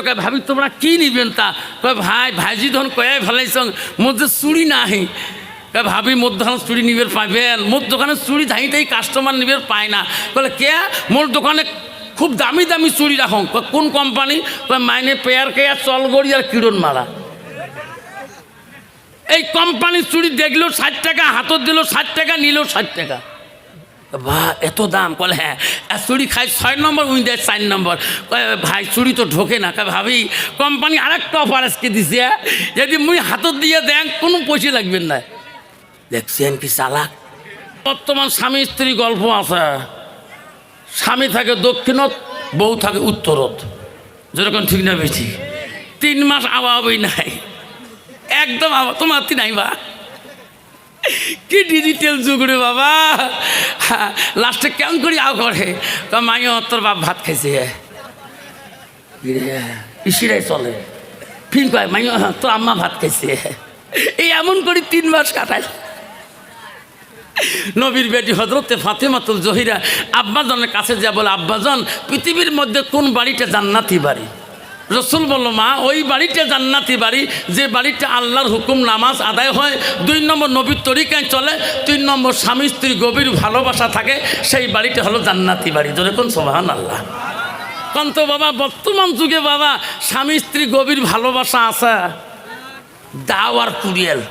কয় ভাবি তোমরা কী নিবেন তা? কয় ভাইজি ধন কয়ে ফেলাইছ মধ্যে চুড়ি নাই। কয় ভাবি মোর দোকানে চুড়ি নিবের পাইবেন? মোর দোকানে চুড়ি ধাইতেই কাস্টমার নিবের পায় না। বলে কে? মোর দোকানে খুব দামি দামি চুড়ি রাখো। কোন কোম্পানি? কয় মাইনে পেয়ার কেয়ার চলগড়ি আর কিরণ মারা। এই কোম্পানির চুড়ি দেখলেও 60 টাকা, হাতত দিল 60 টাকা, নিলেও 60 টাকা। বা এত দাম? বলে হ্যাঁ। চুড়ি খাই 6 নম্বর, উনি দেয় 4 নম্বর। কয় ভাই চুড়ি তো ঢোকে না। কয় ভাবি কোম্পানি আরেকটা অফার আজকে দিছে, যদি মুই হাতত দিয়ে দেন কোনো পয়সা লাগবেন না। দেখছেন কি চালাক। বর্তমান স্বামী স্ত্রী গল্প আছে। স্বামী থাকে দক্ষিণত, বউ থাকে উত্তরত। যেরকম ঠিক না বেশি 3 মাস আওয়াবই নাই, একদম তোমার নাই বা কি ডিজিটাল যুগ রে বাবা। লাস্টে কেমন করি আও করে মাইও তোর বাপ ভাত খাইছে ইসিরাই চলে ফিন কয় মাইও তোর আম্মা ভাত খাইছে। এই এমন করি 3 মাস কাটায়। নবীর বেটি হযরতে ফাতেমাতুল জহিরা আব্বাজানের কাছে যা বলে, আব্বাজান পৃথিবীর মধ্যে কোন বাড়িটা জান্নাতি বাড়ি? রসুল বলল, মা ওই বাড়িটা জান্নাতি বাড়ি যে বাড়িটা আল্লাহর হুকুম নামাজ আদায় হয়, 2 নম্বর নবীর তরিকায় চলে, 3 নম্বর স্বামী স্ত্রীর গভীর ভালোবাসা থাকে, সেই বাড়িটা হলো জান্নাতি বাড়ি। যেরকম সুবহানাল্লাহ। কারণ তো বাবা বর্তমান যুগে বাবা স্বামী স্ত্রী গভীর ভালোবাসা আছে, দাওয়ার কুড়িয়াল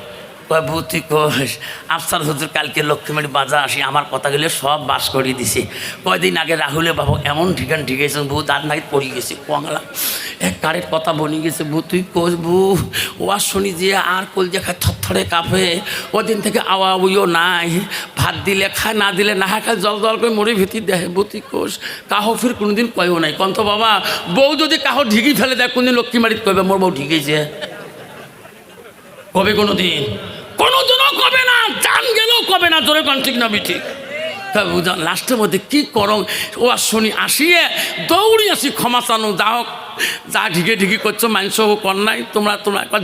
ভূতি কোষ আফসার হুজুর কালকে লক্ষ্মীবাড়ি বাজার আসি, আমার কথাগুলো সব বাস করিয়ে দিছে। কয়দিন আগে রাহুলে বাবু এমন ঠিকান ঠিকেছেন, বউ দাঁত নাকি পড়ে গেছে, কংলা এক কারের কথা বনি গেছে। বউ তুই কোষ বউ ওয়ার শুনি যে আর কল যে খায় থরথরে কাঁপে, ওদিন থেকে আওয়া উইও নাই, ভাত দিলে খায় না দিলে না খায়, জল জল করে মরে ভেতি দেয়। বউ তুই কোষ কাহো ফির কোনোদিন কয়ও নাই। কন্ত বাবা বউ যদি কাহো ঢিকি ফেলে দেয়, কোনদিন লক্ষ্মীবাড়িতে কইবে মোর বউ ঢিকেছে? কবে কোনোদিন? কোনোদিনও কবে না, জান গেলেও কবে না। জোরে কোন ঠিক না ঠিক? বুঝান লাস্টের মধ্যে কি করং ও আর শুনি আসিয়ে দৌড়ি আসি ক্ষমা চানো, যাও যা ঢিকে ঢিকি করছো মানুষ কর নাই, তোমরা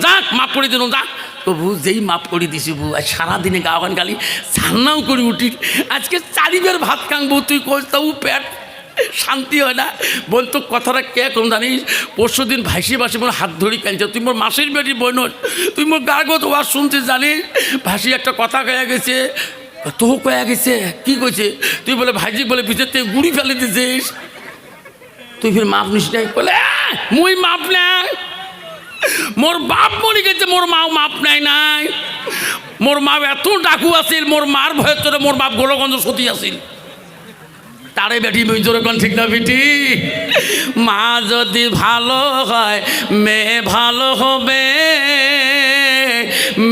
যাক মাফ করে দিন যাক। তো বু যেই মাফ করে দিছি বু সারাদিনে গাওয়ান গালি ছান্নাও করে উঠি। আজকে 4 বের ভাত খাংবো, তুই কোচ তাও পেট শান্তি হয় না। বলতো কথাটা কে কম জানিস? পরশু দিন ভাইসি বাসি মোর হাত ধরি কাঁদছে, তুই মোর মাসির বেটি বোন, তুই মোর গা গো তোমার শুনছিস জানিস? ভাসি একটা কথা কয়ে গেছে। তো কয়ে গেছে কি কইছে? তুই বলে ভাইজি বলে পিছের থেকে গুড়ি ফেলে দিছিস, তুই ফির মাপ নিস নাই? বলে মুই মাপ নাই, মোর বাপ মরে গেছে, মোর মাও মাপ নেয় নাই। মোর মা এত ডাকু আছিল, মোর মার ভয়ের চলে মোর বাপ গোলগঞ্জ সতী আছিল। তারে বেটি জোরে কোন ঠিক না বেটি? মা যদি ভালো হয় মেয়ে ভালো হবে,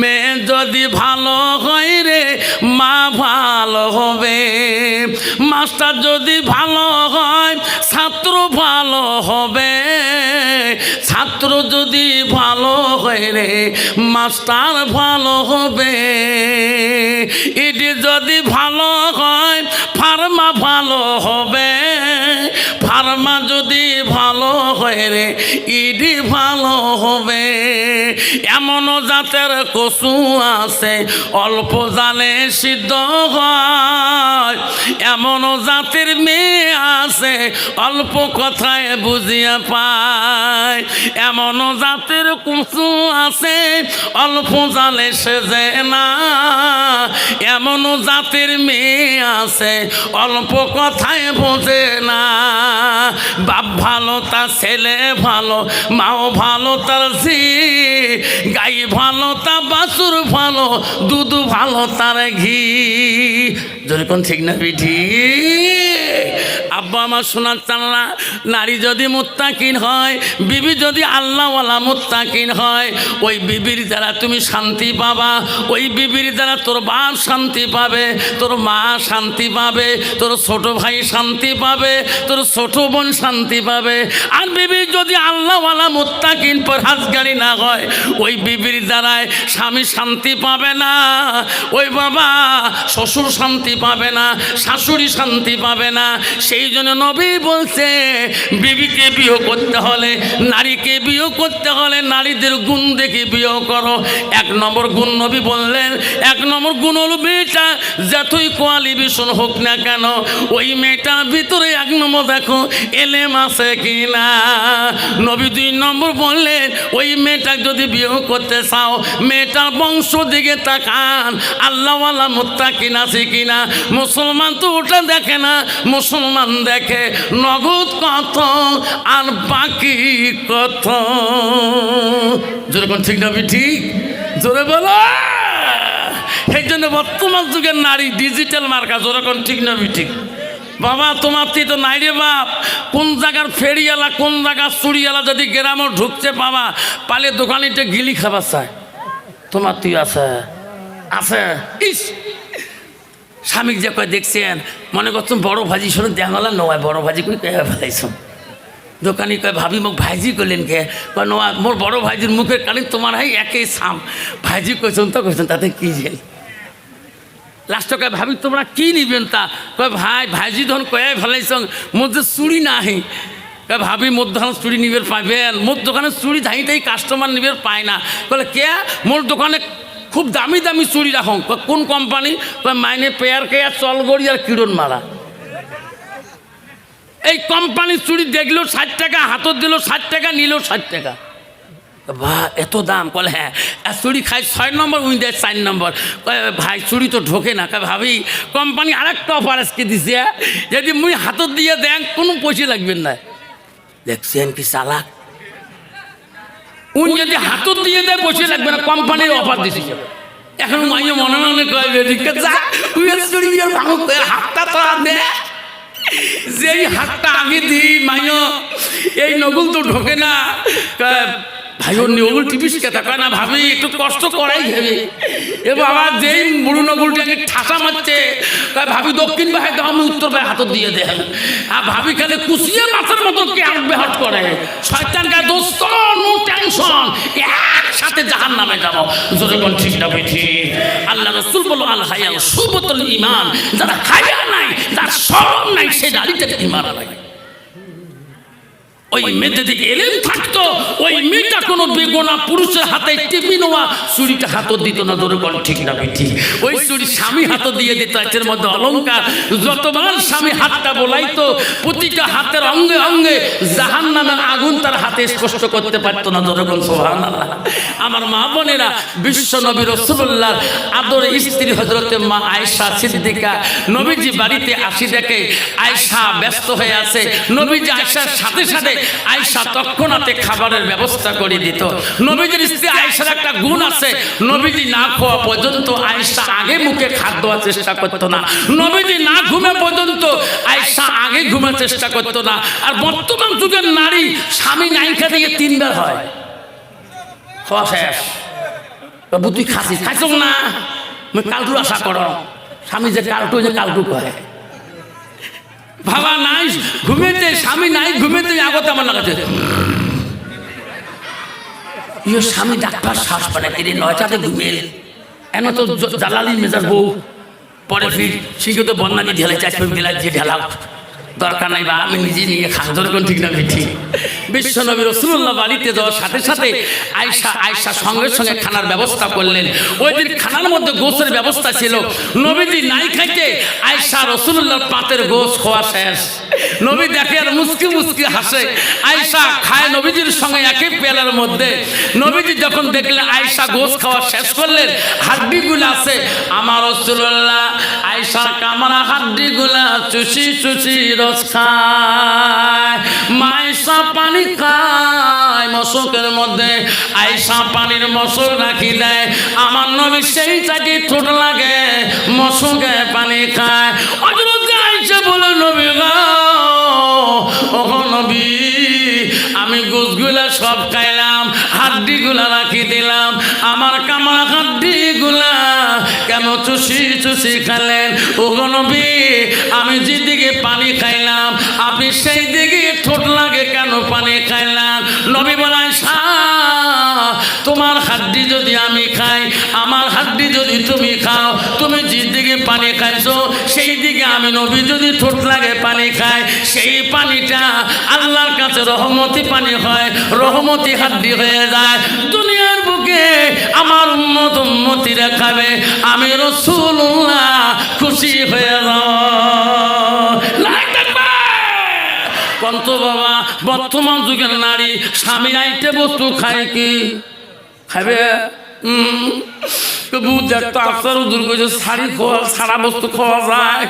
মেয়ে যদি ভালো হয় রে মা ভালো হবে, মাস্টার যদি ভালো হয় ছাত্র ভালো হবে, ছাত্র যদি ভালো হয় রে মাস্টার ভালো হবে, ইডি যদি ভালো হয় ফার্মা ভালো হবে, ফার্মা যদি ভালো হয় রে ইডি ভালো হবে। এমনও জাতের কচু আছে অল্প জালে সিদ্ধ হয়, এমনও জাতের মেয়ে আছে অল্প কথায় বুঝিয়া পায়, এমনও জাতের কচু আছে অল্প জালে সেজে না, এমনও জাতের মেয়ে আছে অল্প কথায় বোঝে না। বাপ ভালো তার ছেলে ভালো, মাও ভালো তার ঝি, গাই ভালো তা বাছুর ভালো, দুধ ভালো তার ঘি। যেরকম ঠিক না বিধি? আব্বা আমার শোনার চাল্লা, নারী যদি মুত্তাকিন হয়, বিবি যদি আল্লাহওয়ালা মুত্তাকিন হয়, ওই বিবির দ্বারা তুমি শান্তি পাবা, ওই বিবির দ্বারা তোর বাপ শান্তি পাবে, তোর মা শান্তি পাবে, তোর ছোট ভাই শান্তি পাবে, তোর ছোট বোন শান্তি পাবে। আর বিবি যদি আল্লাহওয়ালা মুত্তাকিন পরহেজগারি না হয়, ওই বিবির দ্বারায় স্বামী শান্তি পাবে না, ওই বাবা শ্বশুর শান্তি পাবে না, শাশুড়ি শান্তি পাবে না। সেই এই জন্য নবী বলছে বিবিকে বিয়ে করতে হলে, নারীকে বিয়ে করতে হলে নারীদের গুণ দেখে বিয়ে করো। 1 নম্বর গুণ নবী বললেন, 1 নম্বর গুণ হলো মেয়েটা যতই কোয়ালিফিকেশন হোক না কেন ওই মেয়েটার ভিতরে 1 নম্বর দেখো এলেম আছে কিনা। নবী 2 নম্বর বললেন ওই মেয়েটা যদি বিয়ে করতে চাও মেয়েটার বংশ দিকে তাকান, আল্লাহওয়ালা মুত্তাকিন আছে কিনা। মুসলমান তো ওটা দেখে না, মুসলমান দেখে নগদ কত আর বাকি কত। যেরকম ঠিক না ঠিক, জোরে বলো। সেই জন্য বর্তমান যুগের নারী ডিজিটাল মার্কা, যেরকম ঠিক না ঠিক। বাবা তোমার তো নাই রে বাপ, কোন জায়গার ফেরিওয়ালা কোন জায়গার চুরিওয়ালা যদি গ্রামও ঢুকছে বাবা পালে দোকানিটা গিলি খাবার চায়, তোমার তুই আছে আছে। ইস স্বামী যে কয় দেখছেন মনে করছো বড় ভাজি শোনো দেখালা নয়, বড় ভাজি করে কে ফেলাইছ। দোকানি কয় ভাবি মোক ভাইজি করলেন কে, কয় নোয়া মোর বড় ভাইজির মুখের কানে তোমার হাই একই সাম, ভাইজি কইছেন তো কইছেন তাতে কি জেল। লাস্ট কয় ভাবি তোমরা কি নিবেন তা, কয় ভাই ভাইজি ধন কয়ে ফেলাইছ মধ্যে চুরি নাহি। কয় ভাবি মোর দোকানে চুরি নিবের পাইবেন, মোর দোকানে চুরি ধাইটাই কাস্টমার নিবের পায় না। বলে কে, মোর দোকানে খুব দামি দামি চুরি রাখো। কোন কোম্পানি, কয় মাইনে পেয়ার কেয়ার চলগড়ি আর কিরণ মারা। এই কোম্পানির চুরি দেখলেও 60 টাকা, হাতত দিল 60 টাকা, নিল 60 টাকা। বা এত দাম, বলে হ্যাঁ চুরি খাই 6 নম্বর উই দেয় 4 নম্বর। ভাই চুরি তো ঢোকে না। ভাবি কোম্পানি আরেকটা অফার আজকে দিছে, যদি মুই হাতত দিয়ে দেন কোনো পয়সা লাগবেন না। দেখছেন কি চালাক, উনি যদি হাতত দিয়ে দেয় পয়সা লাগবে না, কোম্পানির অফার দিছে। এখন মাইও মনে মনে কয় হাতটা তো দে, যেই হাতটা আগে দিই মাইও এই নগুল তো ঢোকে না। ভাই ওর নগুল টিপিস কেতা কয় না ভাবি একটু কষ্ট করাই ভেবে। এ বাবা যেই বুড়ো নগুলটাকে ঠাসা মারছে কয় ভাবি দক্ষিণ ভাই তো আমি উত্তর ভাই হাতত দিয়ে দেন। আর ভাবি খালি কুচিয়ে মাথার মতো কে বেহাট করে। শয়তান গায়ে দোস্ত নো টেনশন, একসাথে জাহান্নামে যাবো। জোরে কোন ঠিক না বেঠি। আল্লাহ রাসূল বলল আল হায়া সুবতুল ঈমান, যারা হায়া নাই যার শরম নাই সে দাঁড়িতে ঈমান নাই। ওই মেয়েটা দিকে এলেম থাকতো ওই মেয়েটা কোনো বেগোনা পুরুষের হাতে টিপি নেওয়া চুরিটা হাতত দিত না। ধরে বল ঠিক না ঠিক। ওই চুরি স্বামী হাতত দিয়ে দিত। এর মধ্যে অলঙ্কার যতবার স্বামী হাতটা বোলাইতো প্রতিটা হাতের অঙ্গে অঙ্গে জাহান্নামের আগুন তার হাতে স্পষ্ট করতে পারতো না। ধরে বল সুবহানাল্লাহ। আমার মা বোনেরা, বিশ্ব নবী রাসূলুল্লাহ আদরের স্ত্রী হযরতে মা আয়েশা সিদ্দিকা নবীজি বাড়িতে আসি দেখে আয়েশা ব্যস্ত হয়ে আছে। নবীজি আয়েশার সাথে সাথে আয়েশা তৎক্ষণাৎ খাবারের ব্যবস্থা করে দিত। নবীজির স্ত্রী আয়েশার একটা গুণ আছে, নবীজি না খাওয়া পর্যন্ত আয়েশা আগে মুখে খাদ্য দেওয়ার চেষ্টা করতো না। নবীজি না ঘুমে পর্যন্ত আয়েশা আগে ঘুমার চেষ্টা করতো না। আর বর্তমান যুগের নারী স্বামী নাইখা দিয়ে 3 বার হয় খাওয়া শেষ। তুই খাসিস খাইছ না কালটু আশা করো, স্বামী যে কালটু যে কালটু করে ভাবা নাই ঘুমেতে, স্বামী নাই ঘুমেতে আগত আমার লাগাচ্ছে ইয়ে স্বামী ডাক্তার শ্বাস পানে তিনি 9টাতে ঘুমিয়ে এন তো জালালি মেজাজ বউ পরে ফির শিখে তো বন্যাকে ঢেলে 4 ফিট গেলা যে ঢেলাও দরকার নাই বা আমি নিজে নিয়ে খান। ধরে ঠিক না ঠিক। বিশ্ব নবী রাসূলুল্লাহ বাড়িতে যাওয়ার সাথে সাথে আয়েশা সঙ্গে সঙ্গে খানার ব্যবস্থা করলেন। ওই দিন খানার মধ্যে গোশের ব্যবস্থা ছিল। নবীজি নাই খাইতে আয়েশা রাসূলুল্লাহর পাতের গোশ খাওয়া শেষ। নবী দেখে আর মুস্কি মুস্কি হাসে। আয়েশা খায় নবীজির সঙ্গে একই পেয়ালার মধ্যে। নবীজি যখন দেখলেন আয়েশা গোশ খাওয়া শেষ করলেন, হাড্ডিগুলো আছে আমার রাসূলুল্লাহ আয়েশার কামরা হাড্ডিগুলা চুষি চুষি রস খায়। আয়েশা পানি খায় মশকের মধ্যে, আয়েশা পানির মশক রাখি দেয়। আমার নবী সেই চাটি ঠোঁট লাগে মশকে পানি খায়। হযরত আয়েশা বলে নবী গো ও নবী আমি গোশগুলা সব খাইলাম, হাড্ডিগুলা রাখি দিলাম, আমার কামরা হাড্ডিগুলা কেন চুষি চুষি খেলেন? ও নবী আমি যেদিকে পানি খাইলাম আপনি সেই দিকে ঠোঁট লাগে কেন পানি খাইলাম? নবী বলে আয়েশা তোমার হাড্ডি যদি আমি খাই, আমার হাড্ডি যদি তুমি খাও, তুমি যে দিকে পানি খাইছো সেই দিকে আমি নবী যদি ঠোঁট লাগে পানি খাই, সেই পানিটা আল্লাহর কাছে রহমতি পানি হয়, রহমতি হাড্ডি হয়ে যায়। দুনিয়ার বুকে আমার উম্মতিরা খাবে, আমি রাসূলুল্লাহ খুশি হয়ে কন্ত বাবা। বর্তমান যুগের নারী স্বামী আইটে বস্তু খায় কি খাবে? সারা বস্তু খাওয়া যায়,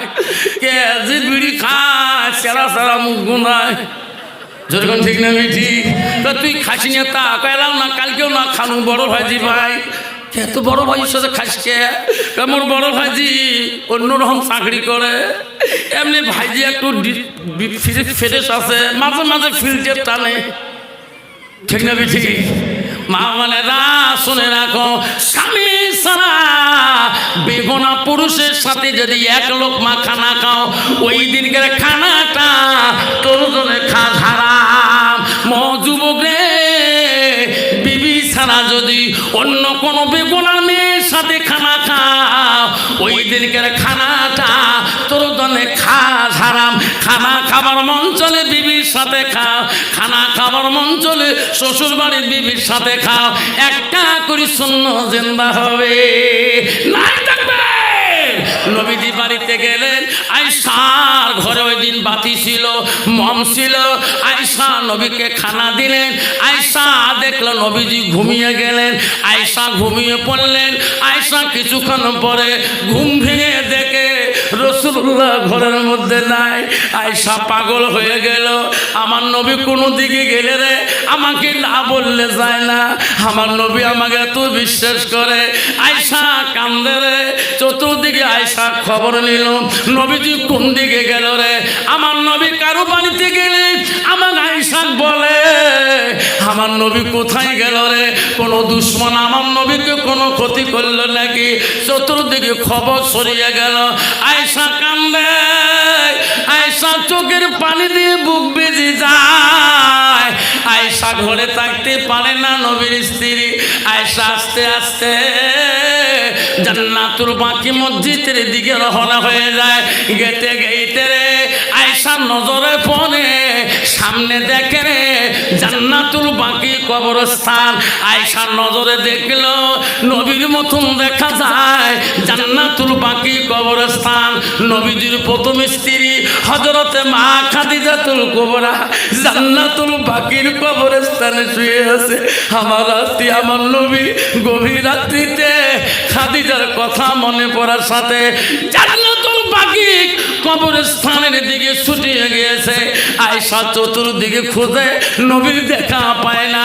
কে যে বিড়ি খায় সেরা সারা মুখ গুনায়, যেরকম ঠিক না ঠিক? তুই খাসি না তা কইলাম না, কালকেও না খানু বড় ভাইজি ভাই। এত বড় ভাইয়ের সাথে খাসকে কেমন? বড় ভাইজি অন্যরকম চাকরি করে, এমনি ভাইজি একটু ফ্রেশ আছে, মাঝে মাঝে ফিল্টার টানে, ঠিক না ঠিক? মা মানে শুনে রাখো, স্বামী ছাড়া বেগনা পুরুষের সাথে যদি এক লোকমা খানা খাও, ওই দিনকার খানাটা তোর জন্য হারাম। যুবক রে, বিবি ছাড়া যদি অন্য কোনো বেগনার মেয়ের সাথে খানা খাও, ওই দিনকার খানাটা তোর জন্য হারাম। খানা খাবার মন চলে বিবির সাথে খাও, খানা খাবার মন চলে শ্বশুর বাড়ির বিবির সাথে খাও, একটা করে শূন্য জিন্দা হবে না থাকবে। নবীজি বাড়িতে গেলেন, আয়েশার ঘরে ওই দিন বাতি ছিল, মম ছিল। আয়েশা নবীকে খানা দিলেন, আয়েশা দেখলো নবীজি ঘুমিয়ে গেলেন, আয়েশা ঘুমিয়ে পড়লেন। আয়েশা কিছুক্ষণ পরে ঘুম ভেঙে দেখে রাসূলুল্লাহ ঘরের মধ্যে নাই। আয়েশা পাগল হয়ে গেল, আমার নবী কোন দিকে গেলে রে, আমাকে না বললে যায় না, আমার নবী আমাকে এত বিশ্বাস করে। আয়েশা কান্দে রে, চতুর্দিকে আয়েশা খবর নিল নবীজি কোন দিকে গেল রে। আমার নবী কারো বাড়িতে গেলে আমার আয়েশা বলে, আমার নবী কোথায় গেল রে? কোন দুশমন আমার নবীকে কোনো ক্ষতি করলো নাকি? চতুর্দিকে খবর ছড়িয়ে গেল। আয়েশা কান্দে, আয়েশা চোখের পানি দিয়ে বুক বেজে যায়। আয়েশা ঘরে থাকতে পারে না, নবীর স্ত্রী। আয়েশা আস্তে আস্তে জান্নাতুল বাকি মসজিদের দিকে রওনা হয়ে যায়। গেতে গেতে রে আয়েশার নজরে পড়ে, সামনে দেখে রে জান্নাতুল বাকি কবরস্থান। আয়েশার নজরে দেখলো নবীর মতন দেখা যায় জান্নাতুল বাকি কবরস্থান। নবীজির প্রথম স্ত্রী হযরতে মা খাদিজাতুল কুবরা জান্নাতুল বাকির কবরস্থানে শুয়ে আছে। আমার রাত্রি, আমার নবী গভীর রাত্রিতে খাদিজার কথা মনে পড়ার সাথে জান্নাতুল বাকি কবরস্থানের দিকে ছুটিয়ে গিয়েছে। আয়েশা চতুর্দিকে খুঁজে নবীর দেখা পায় না।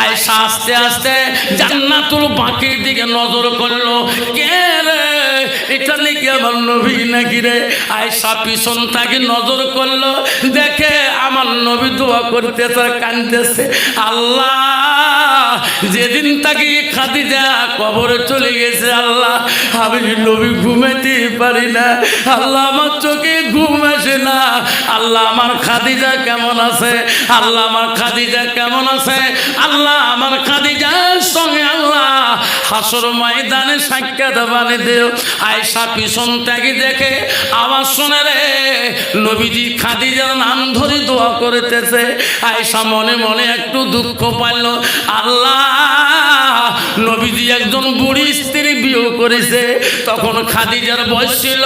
আয়েশা আস্তে আস্তে জান্নাতুল বাকির দিকে নজর করলো, কে রে এটা নাকি আমার নবী নাকি রে? আয়েশা পিছন থেকে নজর করলো, দেখে আমার নবী দোয়া করতেছে, কাঁদতেছে, আল্লাহ যেদিন তাকে খাদিজা কবরে চলে গেছে, আল্লাহ আমি নবী ঘুমাইতে পারি না, আল্লাহ আমার চোখে ঘুম আসে না, আল্লাহ আমার খাদিজা কেমন আছে, আল্লাহ আমার খাদিজা কেমন আছে, আল্লাহ আমার খাদিজার সঙ্গে আল্লাহ হাসর ময়দানে সাক্ষাৎ বানিয়ে দিও। আয়েশা পিছন থেকে দেখে আওয়াজ শুনে রে নবীজি খাদিজার নাম ধরে দোয়া করতেছে। আয়েশা মনে মনে একটু দুঃখ পাইল, আল্লাহ নবীজি একজন বুড়ি স্ত্রী বিয়ে করেছে, তখন খাদিজার বয়স ছিল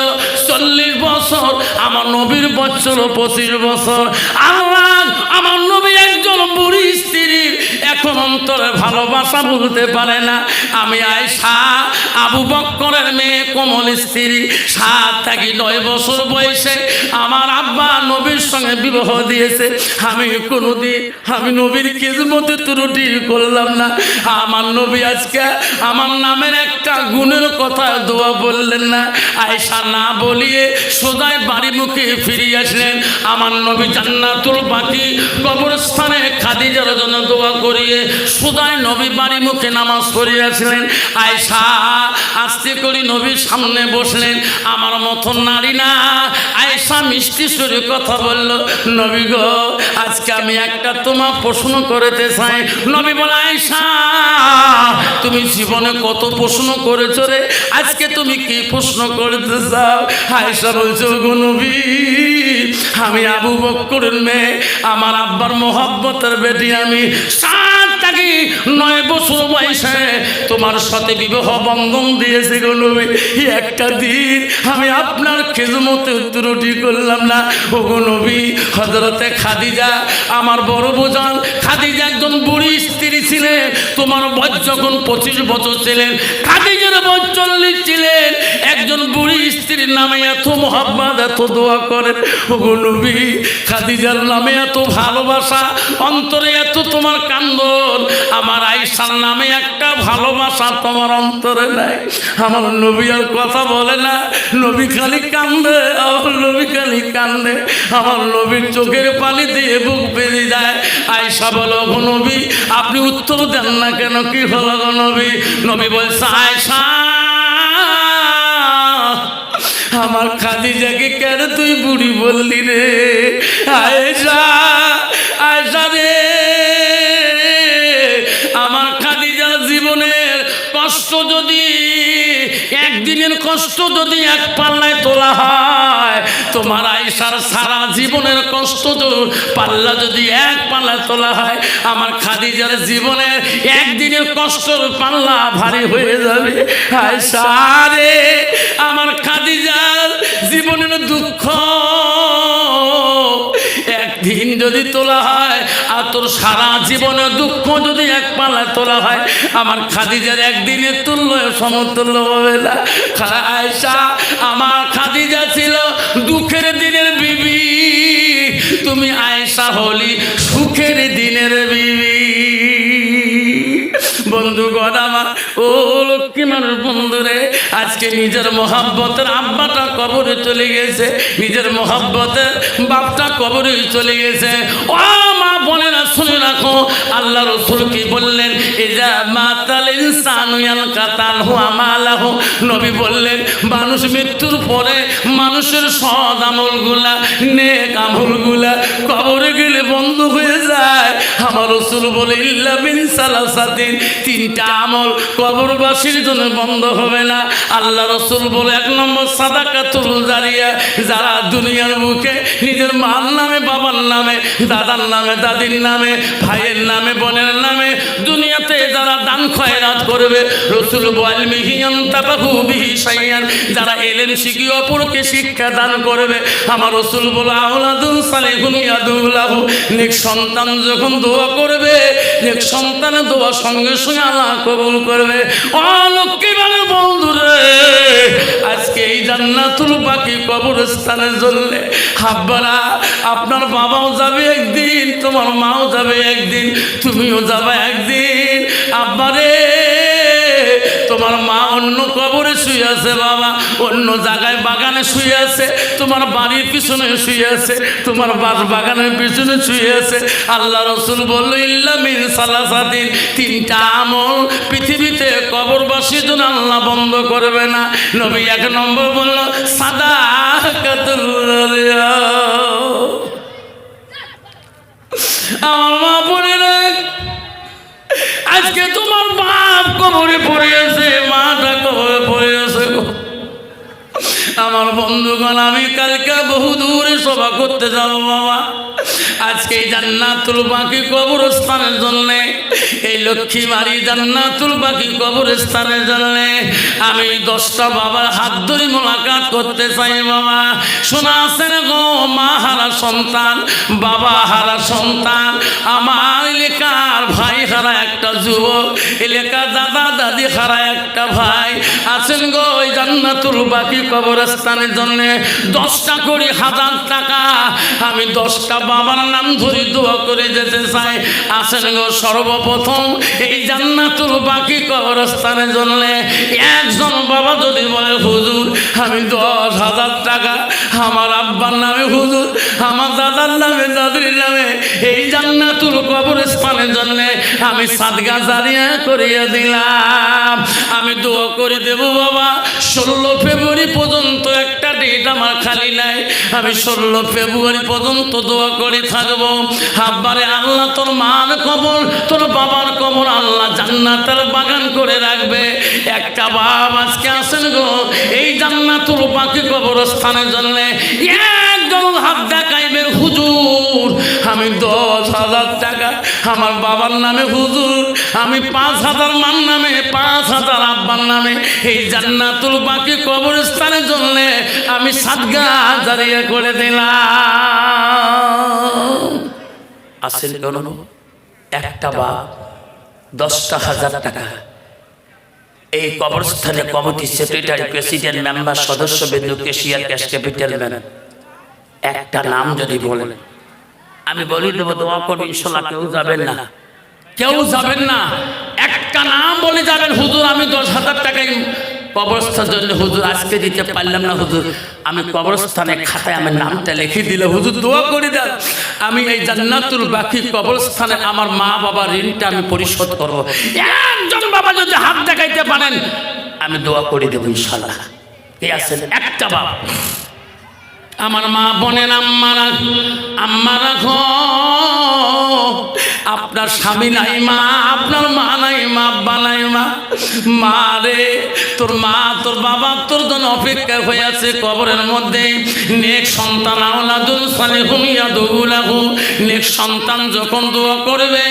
40 বছর, আমার নবীর বয়স ছিল 25 বছর। আল্লাহ আমার নবী একজন বুড়ি স্ত্রী এখন অন্তরে ভালোবাসা বলতে পারে না। আমি আয়েশা আবু বকরের মেয়ে কোমল স্ত্রী, 7 থেকে 9 বছর বয়সে আমার আব্বা নবীর সঙ্গে বিবাহ দিয়েছে। আমি কোনোদিন আমি নবীর খিদমতে ত্রুটি করলাম না। আমার নবী আজকে আমার নামের একটা গুণের কথা দোয়া বললেন না। আয়েশা না বলিয়ে সোজায় বাড়ি মুখে ফিরে আসলেন। আমার নবী জান্নাতুল বাকি কবরস্থানে সময় খাদিজার জন্য দোয়া করিয়ে সুদায় নবী বাড়ি মুখে নামাজ পড়িয়াছিলেন। আয়েশা আস্তে করে নবীর সামনে বসলেন। আমার মতন নারী না, আয়েশা মিষ্টি সুরে কথা বলল, নবী গো আজকে আমি একটা তোমার প্রশ্ন করতে চাই। নবী বলে, আয়েশা তুমি জীবনে কত প্রশ্ন করেছো রে, আজকে তুমি কি প্রশ্ন করতে চাও? আয়েশা বলছো, গো নবী আমি আবু বকরের মেয়ে, আমার আব্বার মোহাব্বতের বেটি, আমি 7 থেকে 9 বছর বয়সে তোমার সাথে বিবাহ বন্ধন দিয়েছি গো নবী। একটা দিন আমি আপনার খেদমতে ত্রুটি করলাম না ও গো নবী। হযরতে খাদিজা আমার বড় বোঝান, খাদিজা একজন বুড়ি স্ত্রী ছিলেন। তোমার বয়স যখন 25 বছর ছিলেন, খাদিজার বয়স 40 ছিলেন। একজন বুড়ি স্ত্রীর নামে এত মোহাব্বত, এত দোয়া করেন ও গো নবী। খাদিজার নামে এত ভালোবাসা, অন্তরে এত তোমার কান্দন, আমার আয়েশার নামে একটা ভালোবাসা তোমার অন্তরে নাই। আমার নবী আর কথা বলে না, নবী খালি কান্দে, আমার নবী খালি কান্দে। আমার নবীর চোখের পানি দিয়ে বুক বেরিয়ে যায়। আয়েশা বলো, গো নবী আপনি উত্তর দেন না কেন, কি হলো গো নবী? নবী বলছে, আয়েশা আমার খাদিজাকে কেন তুই বুড়ি বললি রে? আয়েশা, আয়েশা রে, আমার খাদিজার জীবনের কষ্ট যদি একদিনের কষ্ট যদি এক পাল্লায় তোলা হয়, তোমার আয়েশার সারা জীবনের কষ্ট পাল্লা যদি এক পাল্লায় তোলা হয়, আমার খাদিজার জীবনের একদিনের কষ্টর পাল্লা ভারী হয়ে যাবে। আয়েশা রে, আমার খাদিজার জীবনের দুঃখ একদিন যদি তোলা হয়, আর তোর সারা জীবনের দুঃখ যদি এক পাল্লায় তোলা হয়, আমার খাদিজার একদিনের তুল্য সমতুল্য হবে না। আয়েশা আমার খাদিজা ছিল দুঃখের দিনের বিবি, তুমি আয়েশা হলি সুখের দিনের বিবি। বন্ধুগণ আমার, ও লক্ষ্মী মানুষ বন্ধুরে, আজকে নিজের মোহাব্বতের আব্বাটা কবরে চলে গেছে, নিজের মোহাব্বতের বাপটা কবরে চলে গেছে। ও মা বোনেরা শুনে রাখো, আল্লাহ রাসূল কি বললেন? ইজা মাতাল ইনসানু ইয়ালকাতালহু আমালাহু। নবী বললেন মানুষ মৃত্যুর পরে মানুষের সৎ আমলগুলা, নেক আমলগুলা কবরে গেলে বন্ধ হয়ে যায়। আমার রাসূল বলে, ইল্লা মিন সালাসাতিন, 3টা আমল কবরবাসীর জন্য বন্ধ হবে না। আল্লাহ রাসূল বলে, 1 নম্বর সাদাকাতুল জারিয়া, যারা দুনিয়ার বুকে নিজের মার নামে, বাবার নামে, দাদার নামে, দাদির নামে, ভাইয়ের নামে, বোনের নামে দুনিয়াতে যারা দান খয়রাত করবে, রাসূল বলেন মিহিয়ান তাবাহু বিহি শাইয়ান, যারা এলেম শিখি অপরকে শিক্ষা দান করবে, আমার রাসূল বলে আওলাদুন সালিহুন ইয়াদুলাহু, নেক সন্তান যখন দোয়া করবে, নেক সন্তানের দোয়া সঙ্গে সঙ্গে আল্লাহ কবুল করবে। ও লক্ষ্মী মানে বন্ধুরে, আজকে এই জান্নাতুল বাকি কবরস্থানের জন্য আব্বারা, আপনার বাবাও যাবে একদিন, তোমার মাও যাবে একদিন, তুমিও যাবে একদিন। আব্বারে, তোমার মা অন্য কবরে শুয়ে আছে, বাবা অন্য জায়গায় বাগানে শুয়ে আছে, তোমার বাড়ির পিছনে শুয়ে আছে, তোমার বাগানের পিছনে শুয়ে আছে। আল্লাহ রাসূল বলল, ইল্লা মিন সালাসাতিন, 3টা আমল পৃথিবীতে কবরবাসীর জন্য আল্লাহ বন্ধ করবে না। নবী 1 নম্বর বলল সাদাকাতুল জারিয়া। আমার মা বোনেরা, আজকে তোমার বাপ কবরে পড়ে আছে, মাটা কবরে পড়ে আছে। আমার বন্ধুগণ, আমি কালকে বহু দূরে সভা করতে যাব বাবা। আজকে জান্নাতুল বাকি কবরস্থানের জন্য, এই লক্ষ্মীবাড়ি জান্নাতুল বাকি কবরস্থানের জন্য আমি 10টা বাবার হাত ধরে মোলাকাত করতে চাই বাবা। শোনা আছে না গো, মা হারা সন্তান, বাবা হারা সন্তান, আমার এলাকার ভাই হারা একটা যুবক, এলাকা দাদা দাদি হারা একটা ভাই আছেন গো, ওই জান্নাতুল বাকি কবরস্থানের জন্য 10টা করে 1000 টাকা আমি 10টা বাবার নাম ধরে দোয়া করে যেতে চাই। আছেন গো, সর্বপ্রথম এই জান্নাতুল বাকি কবরস্থানের জন্য একজন বাবা যদি বলে হুজুর আমি 10,000 টাকা আমার আব্বার নামে, হুজুর আমার দাদার নামে, দাদির নামে এই জান্নাতুল কবরস্থানের জন্য আমি সাদকা জারিয়া করিয়ে দিলাম, আমি দোয়া করে দেব বাবা। 16 ফেব্রুয়ারি পর্যন্ত একটা ডেট আমার খালি নাই, আমি 16 ফেব্রুয়ারি পর্যন্ত দোয়া করে থাকবো। আব্বারে আল্লাহ তোর মার কবর, তোর বাবার কবর আল্লাহ জান্নাতের বাগান করে রাখবে। একটা বাপ আজকে আসেন গো, এই জান্নাতুল বাকি কবরস্থানের জন্য একজন হাত দেখাইবেন হুজুর আমি 10,000 টাকা আমার বাবার নামে, হুজুর আমি 5,000 মার নামে, 5,000 আব্বার নামে এই জান্নাতুল বাকি কবরস্থানের জন্য আমি সাদকা জারিয়া করে দিলাম। আসেন কেন একটা বাপ 10,000 টাকা এই কবরস্থানে কমিটি সেক্রেটারি, প্রেসিডেন্ট, মেম্বার, সদস্য বিন্দু, ক্যাশিয়ার, ক্যাশ ক্যাপিটাল ম্যান একটা নাম যদি বলেন আমি বলি দেবো, দোয়া করবো ইনশাল্লাহ। কেউ যাবেন না, কেউ যাবেন না, একটা নাম বলে যাবেন হুজুর আমি 10,000 টাকায় কবরস্থানের জন্য, হুজুর আজকে দিতে পারলাম না, হুজুর আমি কবরস্থানে খাতায় আমার নামটা লিখে দিলে হুজুর দোয়া করে দেন আমি এই জান্নাতুল বাকি কবরস্থানে আমার মা বাবার ঋণটা আমি পরিশোধ করব। একজন বাবা যদি হাত দেখাইতে পারেন আমি দোয়া করে দেবো ইনশাল্লাহ। কে আছেন? একটা বাবা। আমার মা বোনের আম্মা রাখো, আপনার স্বামী নাই মা, আপনার মা নাই মা, আব্বা নাই মা, মা রে তোর মা তোর বাবা তোর জন্য অপেক্ষা হয়ে আছে কবরের মধ্যে। নেক সন্তান আওলাদুল সালিহুন ইয়াদুলাহু, নেক সন্তান যখন দোয়া করবে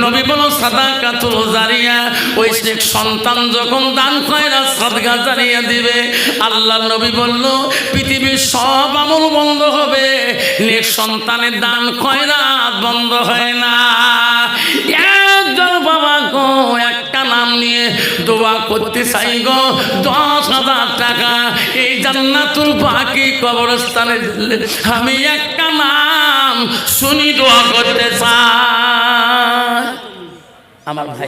নবী বলো সাদাকাতুল জারিয়া, ওই নেক সন্তান যখন দান খয়রাত সাদকা জারিয়া দিবে আল্লাহর নবী বলল পৃথিবীর সব আমল বন্ধ হবে, নেক সন্তানের দান খয়রাত বন্ধ হয় না। একজন বাবা গো একটা নাম নিয়ে দোয়া করতে চাই গো, 10,000 টাকা এই জান্নাতুল বাকি কবরস্থানে আমি একটা নাম শুনি দোয়া করতে চাই। আমার ভাই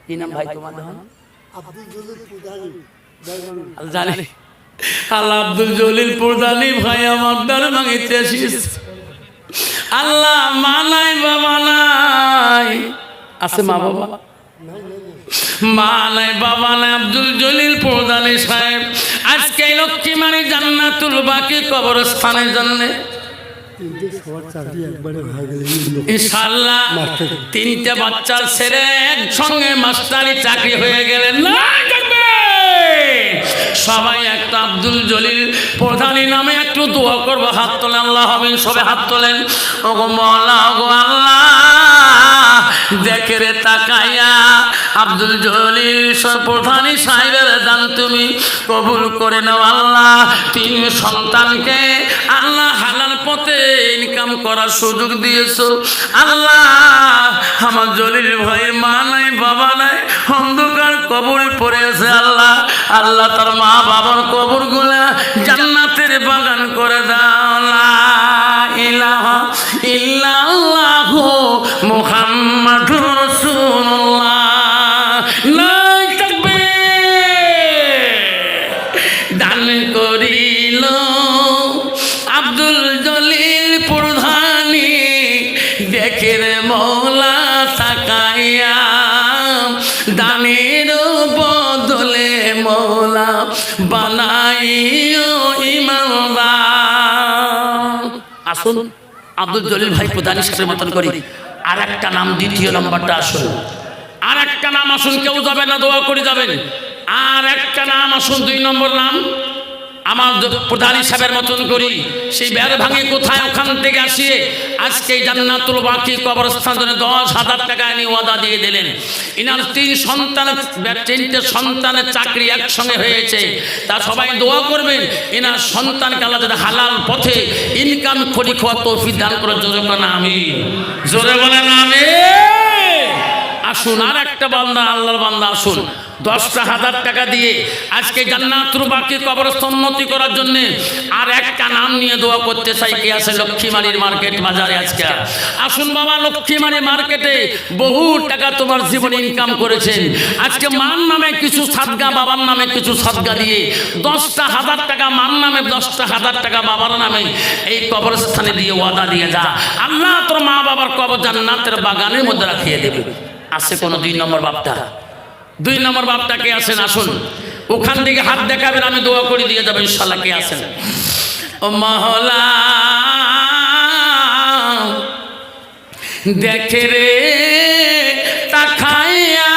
কি নাম ভাই তোমার? জানি আল্লাহ আব্দুল জলিল প্রধানী ভাই আমার দ্বারা মাঙিতে আসিস। আল্লাহ মা নাই বাবা নাই, আছে মা বাবা? মা নাই বাবা নাই। আব্দুল জলিল প্রধানী সাহেব আজকে লক্ষ্মীমারি জান্নাতুল বাকি কবরস্থানের জন্য ইনশাআল্লাহ 3টে বাচ্চার ছেলে একসঙ্গে মাস্টারি চাকরি হয়ে গেলেন না। সবাই একটা আব্দুল জলিল প্রধানী নামে একটু দোয়া করবো, হাত তোলেন আল্লাহ হবে সবে হাত তোলেন। ওগো মওলা ওগো আল্লাহ দেখে রে তাকাইয়া আব্দুল জলিল প্রধানী সাহেবের দান তুমি কবুল করে নাও আল্লাহ। 3 সন্তানকে আল্লাহ হালাল পথে ইনকাম করার সুযোগ দিয়েছো আল্লাহ। আমার জলিল ভাই মা নাই বাবা নাই, অন্ধকার কবরে পড়ে আছে আল্লাহ। আল্লাহ তার মা বাবার কবর গুলা জান্নাতের বাগান করে দাও। লা ইলাহা ইল্লাল্লাহু মুহাম্মাদুর রাসূলুল্লাহ। নাই তাকবীর। দান করিল আব্দুল জলিল প্রধানী দেখে রে মওলা তাকাইয়া, দানের বদলে মওলা বানাইও ইমানদার। আসুন আব্দুল জলিল ভাই প্রধানী সাহেবের মতন করি আর একটা নাম, দ্বিতীয় নাম্বারটা আসুন। আর একটা নাম আসুন, কেউ যাবেন না, দোয়া করে যাবেন। আর একটা নাম আসুন, 2 নম্বর নাম আমার প্রধানী সাহেবের মতন করি সেই বের ভাঙে কোথায় ওখান থেকে আসিয়ে আজকে জান্নাতুল বাকি কবরস্থান 10,000 টাকা নিয়ে ওয়াদা দিয়ে দিলেন। ইনার 3 সন্তানের চাকরি একসঙ্গে হয়েছে, তা সবাই দোয়া করবেন এনার সন্তানকে আল্লাহ যাতে হালাল পথে ইনকাম করি খাওয়া তৌফিক দান করে। জোরে বলেন আমিন, জোরে বলেন আমিন। আসুন আর একটা বান্দা, আল্লাহর বান্দা আসুন, 10,000 টাকা দিয়ে আজকে জান্নাতুল বাকি কবরস্থান উন্নতি করার জন্য আর একটা নাম নিয়ে দোয়া করতে চাই। কে আছে লক্ষ্মীমারির মার্কেট বাজারে? আজকে আসুন বাবা, লক্ষ্মীমারি মার্কেটে বহু টাকা তোমার জীবনে ইনকাম করেছেন। আজকে মার নামে কিছু সাদগা, বাবার নামে কিছু সাদগা দিয়ে 10,000 টাকা মার নামে, 10,000 টাকা বাবার নামে এই কবরস্থানে দিয়ে ওয়াদা দিয়ে যা, আল্লাহ তোর মা বাবার কবর জান্নাতের বাগানের মধ্যে রাখিয়ে দেবে। আছে কোনো 2 নম্বর বাপটা? 2 নম্বর বাপটা কে আছেন? আসুন, ওখান থেকে হাত দেখাবেন, আমি দোয়া করে দিয়ে যাবো ইনশাল্লাহ। কে আছেন? ও মহলা দেখে রে তাকাইয়া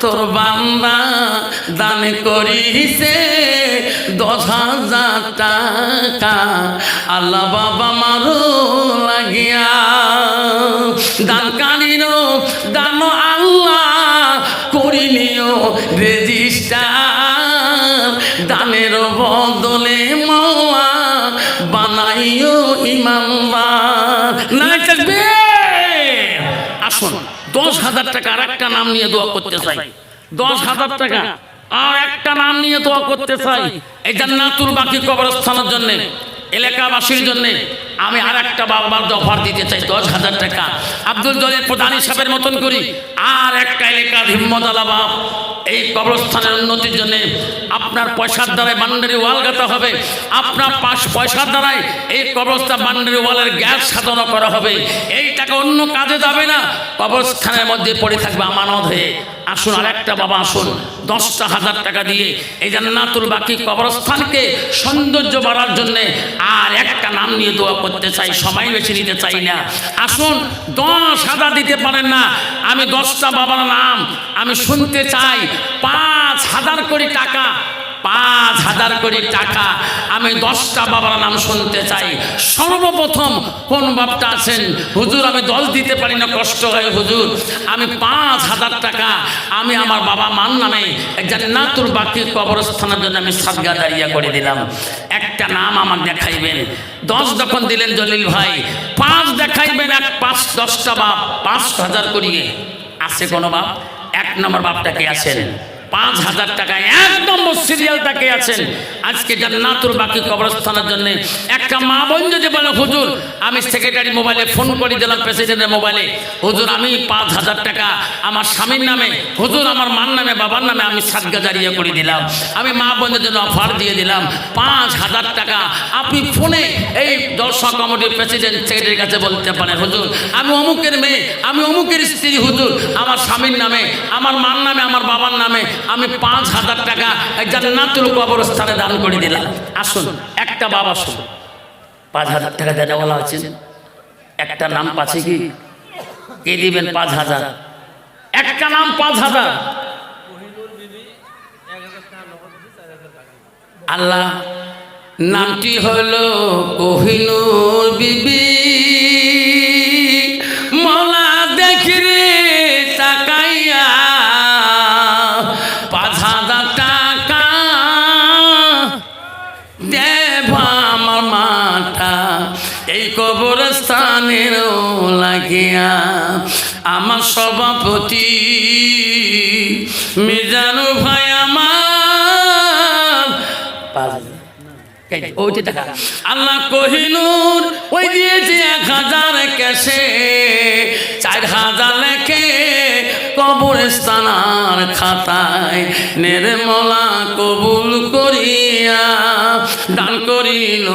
তোর বান্দা দান করিছে 10,000 টাকা, আল্লাহ বাবা মারো লাগিয়া দানকারীরও দান আল্লাহ করিনিও রেজিস্টার, দানের বদলে মাওলা বানাইও ইমানদার। না থাকবে। আসুন 10,000 টাকা আর একটা নাম নিয়ে দোয়া করতে চাই। 10,000 টাকা আর একটা নাম নিয়ে দোয়া করতে চাই এই জান্নাতুল বাকি কবরস্থানের জন্য, এলাকাবাসীর জন্য। আমি আর একটা বাবার অফার দিতে চাই 10,000 টাকা আব্দুল জলিল প্রধান হিসাবের মতন করি আর একটা এলাকার হিম্মত আলা বাপ এই কবরস্থানের উন্নতির জন্য আপনার পয়সার দ্বারাই বান্ডারি ওয়াল গাঁথা হবে, আপনার পয়সার দ্বারাই এই কবরস্থান বান্ডারি ওয়ালের গ্যাস সাজানো করা হবে। এই টাকা অন্য কাজে যাবে না, কবরস্থানের মধ্যে পড়ে থাকবে আমানত হয়ে। আসুন আর একটা বাবা আসুন 10,000 টাকা দিয়ে এই জান্নাতুল বাকি কবরস্থানকে সৌন্দর্য বাড়ার জন্য আর একটা নাম নিয়ে দোয়া করতে চাই, সময় বেছে নিতে চাই না। আসুন 10,000 দিতে পারেন না, আমি 10টা বাবার নাম আমি শুনতে চাই। 5,000 কোটি টাকা, 5,000 কোটি টাকা আমি 10টা বাবার নাম শুনতে চাই। সর্বপ্রথম কোন বাপটা আছেন? হুজুর আমি 10 দিতে পারি না, কষ্ট হয় হুজুর, আমি 5,000 টাকা আমি আমার বাবা মার নামে জান্নাতুল বাকি কবরস্থানের জন্য আমি সাদগা দাঁড়িয়ে করে দিলাম। একটা নাম আমার দেখাইবেন। 10 যখন দিলেন জলিল ভাই, 5 দেখাইবেন। 10টা বাপ 5,000 করিয়ে আছে কোনো বাপ? 1 নম্বর বাপটা কে আছেন? 5,000 টাকা 1 নম্বর সিরিয়ালটা কে আছেন? আজকে জান্নাতুল বাকি কবরস্থানের জন্য একটা মা বোন যদি বলে হুজুর আমি সেক্রেটারি মোবাইলে ফোন করে দিলাম, প্রেসিডেন্টের মোবাইলে, হুজুর আমি 5,000 টাকা আমার স্বামীর নামে, হুজুর আমার মার নামে, বাবার নামে আমি সাদগা জারিয়া করে দিলাম। আমি মা বোনদের জন্য অফার দিয়ে দিলাম 5,000 টাকা। আপনি ফোনে এই দর্শক কমিটির প্রেসিডেন্ট সেক্রেটারির কাছে বলতে পারেন হুজুর আমি অমুকের মেয়ে, আমি অমুকের স্ত্রী, হুজুর আমার স্বামীর নামে, আমার মার নামে, আমার বাবার নামে আমি 5,000 টাকা জান্নাতুল কবরস্থানে দান করে দিলাম। আসুন একটা বাবা আসুন, 5,000 টাকা দেওয়ালা আছেন, একটা নাম পাচ্ছে কি? কে দিবেন 5,000? একটা নাম 5,000। আল্লাহ নামটি হলো কোহিনূর বিবি, মওলা দেখি রে তাকাইয়া 5,000 টাকা দেবা আমার মাথা এই কবরস্থানের লাগিয়া। আমার সভাপতি মিজানু ভাই আমার ওইটি টাকা আল্লাহ কোহিনূর ওই দিয়েছে 1,000 ক্যাশে, 4,000 লেখে কবরস্থানার খাতায় নির্মলা কবুল করিয়া দান করিল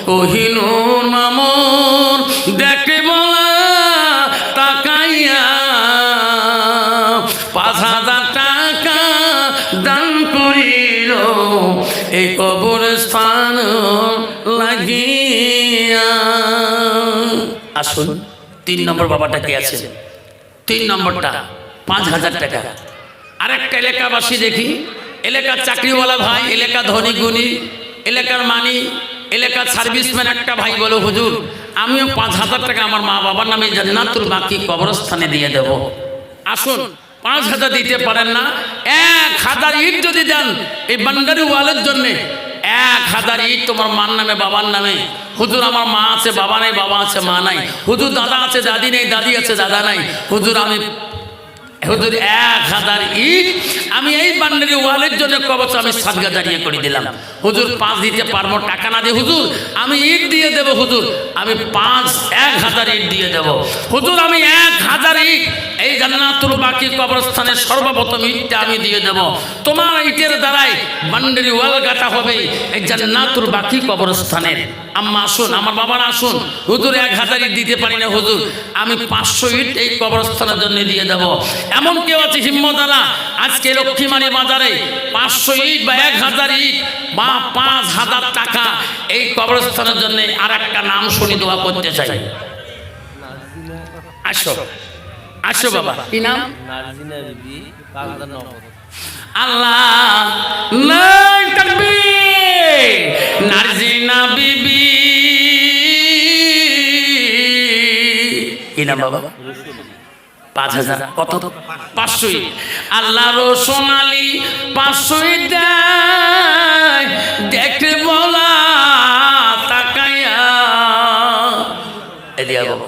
কোহিনূর মামুন দেখে বলা তাকাইয়া 5,000 টাকা দান করিল এই কবরস্থান লাগিয়া। আসুন 3 নম্বর বাবাটা কে আছে? 3 নম্বরটা 5,000 টাকা। আরেকটা এলাকাবাসী দেখি, এলাকার চাকরিওয়ালা ভাই, এলাকা ধনী গুণী, এলাকার মানি, এলাকার সার্ভিসম্যান একটা ভাই বলো হুজুর আমিও 5,000 টাকা আমার মা বাবার নামে জান্নাতুল বাকি কবরস্থানে দিয়ে দেব। আসুন 5,000 দিতে পারেন না, 1,000 ইট যদি দেন এই বান্ডারি ওয়ালের জন্য, 1,000 ইট তোমার মার নামে বাবার নামে হুজুর আমার মা আছে বাবা নাই, বাবা আছে মা নাই। হুজুর দাদা আছে দাদি নেই, দাদি আছে দাদা নাই। হুজুর 1000 ইট আমি এই বান্ডারি ওয়ালের জন্য কবচ আমি সাদগা জারিয়ে করে দিলাম। হুজুর 5 দিতে পারবো, টাকা না দিয়ে হুজুর আমি ইট দিয়ে দেব। হুজুর আমি 1000 ইট দিয়ে দেব। হুজুর আমি 1000 ইট এই জান্নাতুল বাকি কবরস্থানের সর্বপ্রথম ইটটা আমি দিয়ে দেব। তোমার ইটের দ্বারাই বান্ডারি ওয়াল গাঁথা হবে এই জান্নাতুল বাকি কবরস্থানের। আম্মা আসুন, আমার বাবারা আসুন। হুজুর 1000 ইট দিতে পারি না হুজুর, আমি 500 ইট এই কবরস্থানের জন্য দিয়ে দেব। এমন কেউ আছে হিম্মতওয়ালা আজকে লক্ষ্মীমারি বাজারে 500 ইট বা 1000 ইট বা 5000 টাকা এই কবরস্থানের জন্য আর একটা নাম শুনি দোয়া করতে চাই। আসো আসো বাবা, কি নাম? আল্লাহ নাই তাকবীর। নারজিনা বিবি, কি নাম বাবা? 5000 কত? 500 ইট। আল্লাহ রোশনালি 500 ইট দেয়, দেখতে বলা তাকায়া। এদিয়া বাবা,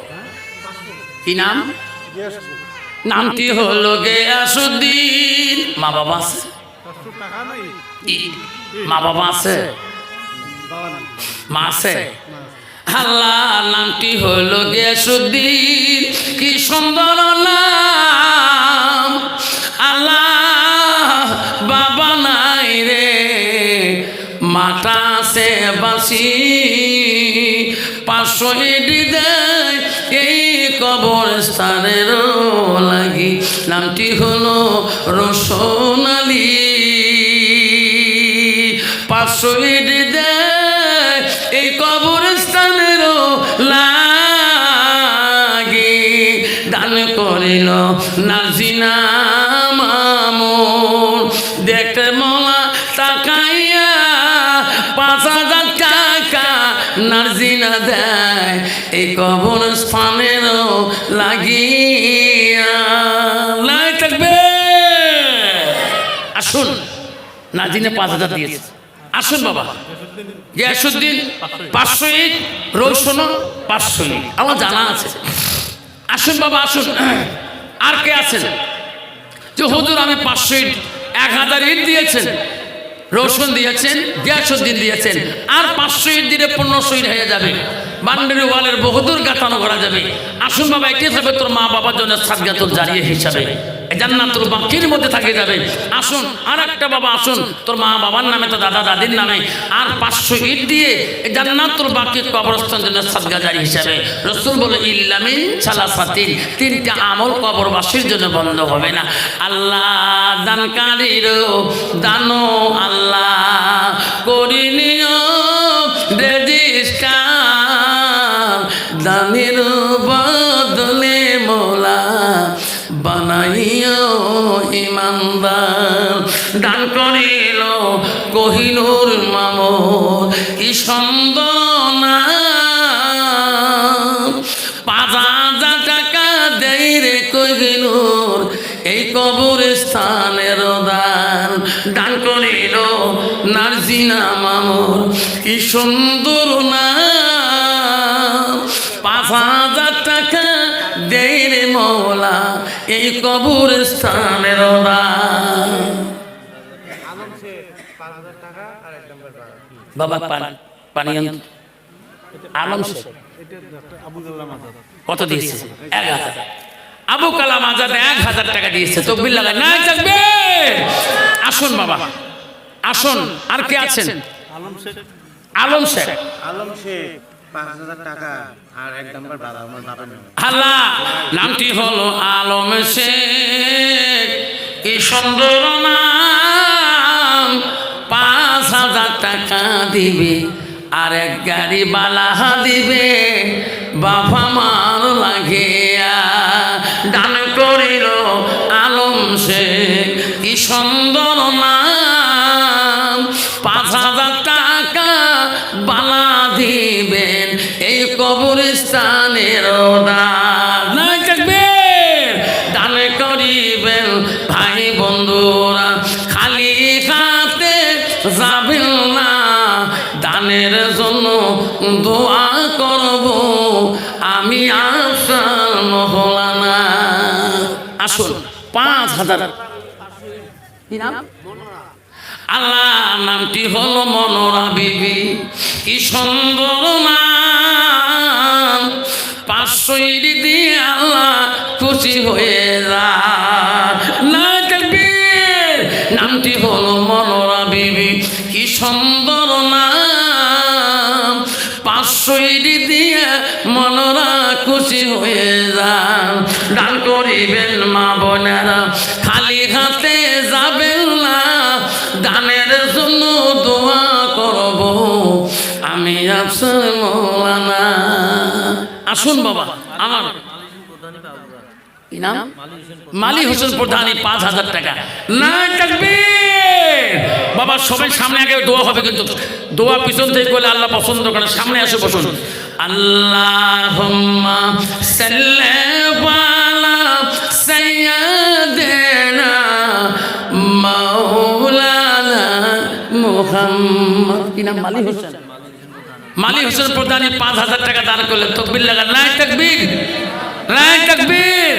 কি নাম? নামটি হলো গিয়াসউদ্দিন। মা বাবা আছে? মা বাবা আছে? মা আছে? আল্লাহ নামটি হলো গিয়াসউদ্দিন, কি সুন্দর নাম। আল্লাহ বাবা নাই রে, মাটা আছে বাসি। 500 ইট দেয় এই কবরস্থানের লাগি, নামটি হলো রোশনালি। 500 ইট দেয় এই কবরস্থানের লাগি, দান করিল নাজিনা মামুন। দেখতে মোলা তাকাইয়া 5000 টাকা নাজিনা দেয় এই কবরস্থানের লাগিয়া। লাই থাকবে। আসুন, নাজিনে 5000 দিয়েছে। আসুন বাবা, গিয়াসউদ্দিন 500 ইট, রোশন 500 ইট, আমার জানা আছে। আসুন বাবা আসুন। আর কে আছেন যে হুজুর আমি 500 ইট 1000 ইট দিয়েছেন, রোশন দিয়েছেন, গিয়াসউদ্দিন দিয়েছেন, আর 500 ইট দিলে 1500 ইট হয়ে যাবে, বান্ডারি ওয়ালের বহুদূর গাঁথানো করা যাবে। আসুন বাবা, এটি থাকবে তোর মা বাবার জন্য সাদগাতুল জারিয়া হিসাবে, জান্নাতুল বাকির মধ্যে থাকে যাবে। আসুন আর একটা বাবা, আসুন তোর মা বাবার নামে, তো দাদা দাদির নামে আর 500 ইট দিয়ে জান্নাতুল বাকির কবরস্থানের জন্য সাদগা জারি হিসাবে। রাসূল বলে ইল্লামিন সালাসাতিন, 3টা আমল কবরবাসীর জন্য বন্ধ হবে না। আল্লাহ দানকারীর দানো আল্লাহ করিনিও রেজিস্টার, দানের বদলে মোলা বানাইও ইমানদার। দান করিল কহিনুর মামুন, কি সন্দনা 5000 টাকা দেই রে কহিনুর এই কবরস্থানের দান। দান করিল নারজিনা মামুন, কি সুন্দর না 5000 টাকা দেই রে মওলা এই কবরস্থানের দান। বাবা পানি আলম শেখ কত দিয়েছে? 1000। আবু কালাম আজাদ 1000 টাকা দিয়েছে। তকবীর লাগায় না থাকবে। আসুন বাবা আসুন। আর কে আছেন? আলম শেখ। 5000 টাকা আর 1 নাম্বার বাবা, আমার বাবার নাম। আল্লাহ নামটি হলো আলম শেখ, কি সুন্দর নাম। 5000 টাকা দিবে আর 1 গাড়ি বালা দিবে, বাবা মার লাগিয়া। দান করিল আলম শেখ, কি সুন্দর নাম। 5000 টাকা বালা দিবেন এই কবরস্থানের দান। দান করিবেন ভাই বন্ধুরা, খালি হাতে যাবেন না, দানের জন্য দোয়া করব আমি আফসার মহলানা। আসুন 5000 কি নাম? আল্লাহ নামটি হলো মনোরা বিবি, কি সুন্দর নাম। 500 ইট দিয়ে আল্লাহ খুশি হয়ে যায়। না তাকবীর। নামটি হলো মনোরা বিবি, কি সুন্দর নাম। 500 ইট দিয়ে মনোরা খুশি হয়ে যান। দান করিবেন মা বোনেরা, খালি হাতে যাবেন না। দানের জন্য দোয়া করব আমি আফসার মৌলানা। আসুন বাবা, আমার কি নাম? মালি হোসেন প্রধানী, 5000 টাকা। না তাকবীর। বাবা সবাই সামনে আগে দোয়া হবে, কিন্তু দোয়া পিছন থেকে করলে আল্লাহ পছন্দ করেন। সামনে এসে বসুন। আল্লাহুম্মা সাল্লি আলা সাইয়্যিদিনা মাওলানা মুহাম্মদ। কি নাম? মালি হোসেন। মালি হোসেন প্রধানী 5000 টাকা দান করলেন। তাকবীর লাগান। না তাকবীর, না তাকবীর।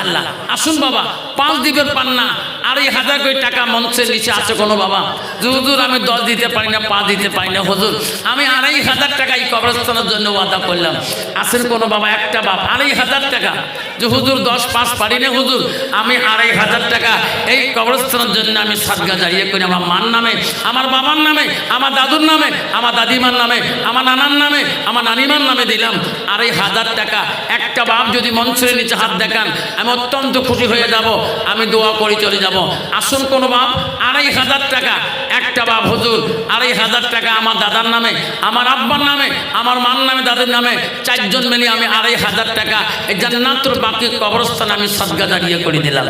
আল্লাহ। আসুন বাবা, 5 দিবেন পান না, 2500 করে টাকা মঞ্চের নিচে আছে কোনো বাবা? হুজুর আমি 10 দিতে পারি না, 5 দিতে পারি না হুজুর, আমি 2500 টাকা এই কবরস্থানের জন্য ওয়াদা করলাম। আছেন কোনো বাবা? একটা বাপ 2500 টাকা, যে হুজুর 10-5 পারি না হুজুর, আমি 2500 টাকা এই কবরস্থানের জন্য আমি সাদকা জারিয়া করি। আমার মার নামে, আমার বাবার নামে, আমার দাদুর নামে, আমার দাদিমার নামে, আমার নানার নামে, আমার নানিমার নামে দিলাম 2500 টাকা। একটা বাপ যদি মঞ্চের নিচে হাত দেখান, আমি অত্যন্ত খুশি হয়ে যাব, আমি দোয়া করে চলে যাব। আসুন কোনো বাপ 2500 টাকা, একটা বাপ হুজুর 2500 টাকা আমার দাদার নামে, আমার আব্বার নামে, আমার মার নামে, দাদির নামে, 4 জন মিলে আমি 2500 টাকা এই জান্নাতুল বাকি কবরস্থানে আমি সাদকা জারিয়া করে দিলাম।